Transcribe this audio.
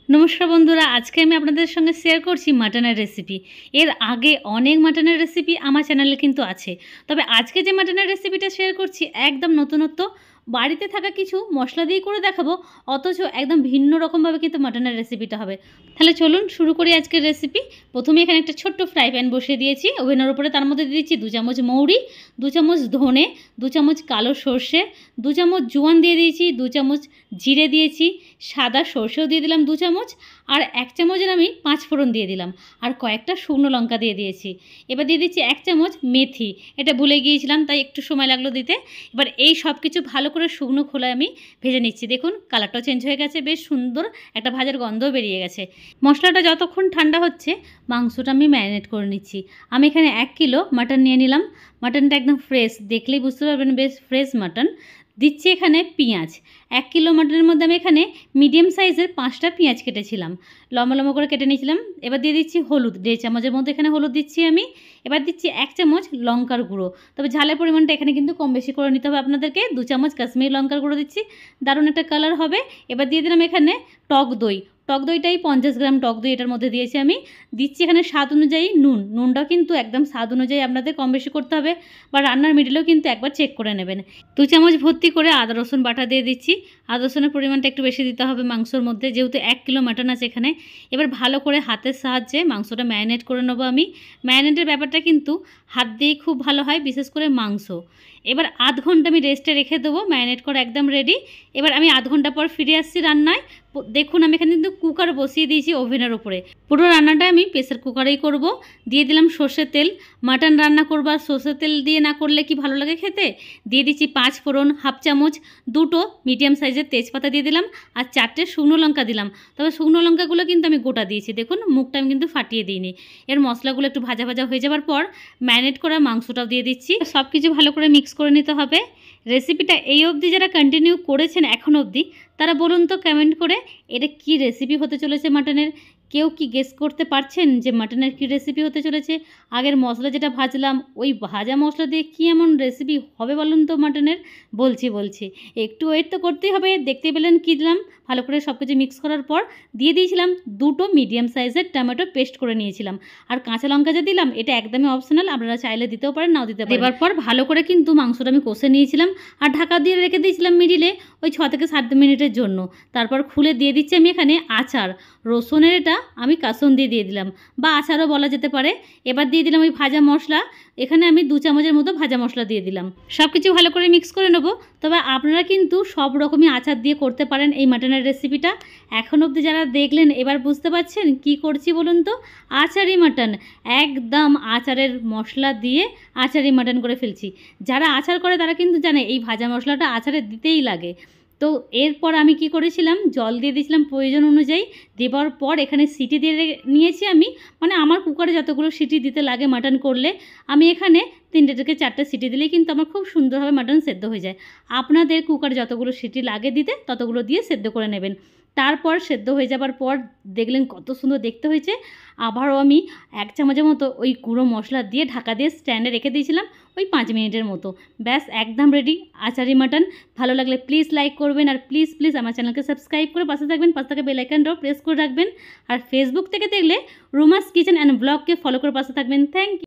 নমস্কার বন্ধুরা, আজকে আমি আপনাদের সঙ্গে শেয়ার করছি মাটনের রেসিপি। এর আগে অনেক মাটনের রেসিপি আমার চ্যানেলে কিন্তু আছে, তবে আজকে যে মাটনের রেসিপিটা শেয়ার করছি একদম নতুনত্ব। বাড়িতে থাকা কিছু মশলা দিয়ে করে দেখাবো, অথচ একদম ভিন্ন রকমভাবে কিন্তু মাটনের রেসিপিটা হবে। তাহলে চলুন শুরু করি আজকের রেসিপি। প্রথমে এখানে একটা ছোট্ট ফ্রাই প্যান বসিয়ে দিয়েছি ওভেনের উপরে। তার মধ্যে দিয়ে দিচ্ছি 2 চামচ মৌরি, 2 চামচ ধনে, 2 চামচ কালো সর্ষে, 2 চামচ জোয়ান দিয়ে দিয়েছি, 2 চামচ জিরে দিয়েছি, সাদা সর্ষেও দিয়ে দিলাম 2 চামচ, আর 1 চামচের আমি 5 ফোড়ন দিয়ে দিলাম, আর কয়েকটা শুকনো লঙ্কা দিয়ে দিয়েছি। এবার দিয়ে দিচ্ছি 1 চামচ মেথি, এটা ভুলে গিয়েছিলাম তাই একটু সময় লাগলো দিতে। এবার এই সব কিছু ভালো করে শুকনো খোলায় আমি ভেজে নিচ্ছি। দেখুন কালারটাও চেঞ্জ হয়ে গেছে, বেশ সুন্দর একটা ভাজার গন্ধও বেরিয়ে গেছে। মশলাটা যতক্ষণ ঠান্ডা হচ্ছে মাংসটা আমি ম্যারিনেট করে নিচ্ছি। আমি এখানে 1 কিলো মাটন নিয়ে নিলাম। মাটনটা একদম ফ্রেশ, দেখলেই বুঝতে পারবেন বেশ ফ্রেশ মাটন। দিচ্ছি এখানে পেঁয়াজ। 1 কিলো মাটনের মধ্যে আমি এখানে মিডিয়াম সাইজের 5টা পেঁয়াজ কেটেছিলাম, লম্বা লম্বা করে কেটে নিয়েছিলাম। এবার দিয়ে দিচ্ছি হলুদ, 1.5 চামচের মধ্যে এখানে হলুদ দিচ্ছি আমি। এবার দিচ্ছি 1 চামচ লঙ্কার গুঁড়ো, তবে ঝালের পরিমাণটা এখানে কিন্তু কম বেশি করে নিতে হবে আপনাদেরকে। 2 চামচ কাশ্মীরি লঙ্কার গুঁড়ো দিচ্ছি, দারুণ একটা কালার হবে। এবার দিয়ে দিলাম এখানে টক দই। টক দইটাই 50 গ্রাম টক দই এটার মধ্যে দিয়েছি আমি। দিচ্ছি এখানে স্বাদ অনুযায়ী নুন। নুনটাও কিন্তু একদম স্বাদ অনুযায়ী আপনাদের কম বেশি করতে হবে, বা রান্নার মিডিলেও কিন্তু একবার চেক করে নেবেন। 2 চামচ ভর্তি করে আদা রসুন বাটা দিয়ে দিচ্ছি। আদা রসুনের পরিমাণটা একটু বেশি দিতে হবে মাংসর মধ্যে, যেহেতু 1 কিলো মাটন আছে এখানে। এবার ভালো করে হাতের সাহায্যে মাংসটা ম্যারিনেট করে নেবো আমি। ম্যারিনেটের ব্যাপারটা কিন্তু হাত দিয়েই খুব ভালো হয়, বিশেষ করে মাংস। এবার আধ ঘন্টা আমি রেস্টে রেখে দেবো, ম্যারিনেট করে একদম রেডি। এবার আমি আধ ঘন্টা পর ফিরে আসছি রান্নায়। দেখুন আমি এখানে কিন্তু কুকার বসিয়ে দিয়েছি ওভেনের ওপরে। পুরো রান্নাটা আমি প্রেসার কুকারেই করব। দিয়ে দিলাম সর্ষের তেল। মাটন রান্না করব আর সর্ষের তেল দিয়ে না করলে কি ভালো লাগে খেতে। দিয়ে দিচ্ছি 5 ফোড়ন, হাফ চামচ, 2টো মিডিয়াম সাইজের তেজপাতা দিয়ে দিলাম, আর 4টে শুকনো লঙ্কা দিলাম। তবে শুকনো লঙ্কাগুলো কিন্তু আমি গোটা দিয়েছি, দেখুন মুখটা আমি কিন্তু ফাটিয়ে দিইনি। এর মশলাগুলো একটু ভাজা ভাজা হয়ে যাওয়ার পর ম্যারিনেট করা মাংসটাও দিয়ে দিচ্ছি। সব কিছু ভালো করে মিক্স করে নিতে হবে। রেসিপিটা এই অবধি যারা কন্টিনিউ করেছেন এখন অবধি, তারা বলুন তো কমেন্ট করে এটা কি রেসিপি হতে চলেছে মাটনের। কেউ কি গেস করতে পারছেন যে মাটনের কী রেসিপি হতে চলেছে? আগের মশলা যেটা ভাজলাম ওই ভাজা মশলা দিয়ে কী এমন রেসিপি হবে বলুন তো মাটনের। বলছি একটু ওয়েট তো করতেই হবে। দেখতে পেলেন কী দিলাম, ভালো করে সব কিছু মিক্স করার পর দিয়ে দিয়েছিলাম 2টো মিডিয়াম সাইজের টমেটো পেস্ট করে নিয়েছিলাম, আর কাঁচা লঙ্কা যে দিলাম এটা একদমই অপশনাল, আপনারা চাইলে দিতেও পারেন নাও দিতে পারেন। দেওয়ার পর ভালো করে কিন্তু মাংসটা আমি কষে নিয়েছিলাম, আর ঢাকা দিয়ে রেখে দিয়েছিলাম মিডিলে ওই 6 থেকে 7 মিনিটের জন্য। তারপর খুলে দিয়ে দিচ্ছি আমি এখানে আচার। রসুনের এটা আমি কাসুন দিয়ে দিলাম, বা আচারও বলা যেতে পারে। এবার দিয়ে দিলাম ওই ভাজা মশলা। এখানে আমি 2 চামচের মতো ভাজা মশলা দিয়ে দিলাম। সব কিছু ভালো করে মিক্স করে নেব। তবে আপনারা কিন্তু সব রকমই আচার দিয়ে করতে পারেন এই মাটনের রেসিপিটা। এখন অবধি যারা দেখলেন এবার বুঝতে পারছেন কি করছি বলুন তো। আচারি মাটন, একদম আচারের মশলা দিয়ে আচারি মাটন করে ফেলছি। যারা আচার করে তারা কিন্তু জানে এই ভাজা মশলাটা আচারে দিতেই লাগে। তো এরপর আমি কি করেছিলাম, জল দিয়ে দিয়েছিলাম প্রয়োজন অনুযায়ী। দেওয়ার পর এখানে সিটি দিয়ে নিয়েছি আমি, মানে আমার কুকারে যতগুলো সিটি দিতে লাগে মাটন করলে, আমি এখানে 3টে থেকে 4টে সিটি দিলেই কিন্তু আমার খুব সুন্দরভাবে মাটন সেদ্ধ হয়ে যায়। আপনাদের কুকারে যতগুলো সিটি লাগে দিতে ততগুলো দিয়ে সেদ্ধ করে নেবেন। তারপর সেদ্ধ হয়ে যাবার পর দেখলেন কত সুন্দর দেখতে হয়েছে। আবারও আমি 1 চামচের মতো ওই গুঁড়ো মশলা দিয়ে ঢাকা দিয়ে স্ট্যান্ডে রেখে দিয়েছিলাম ওই 5 মিনিটের মতো। ব্যাস একদম রেডি আচারি মাটন। ভালো লাগলে প্লিজ লাইক করবেন, আর প্লিজ আমার চ্যানেলকে সাবস্ক্রাইব করে পাশে থাকবেন। পাশে থাকা বেল আইকনটাও প্রেস করে রাখবেন। আর ফেসবুক থেকে দেখলে রুমাস কিচেন অ্যান্ড ব্লগকে ফলো করে পাশে থাকবেন। Thank you.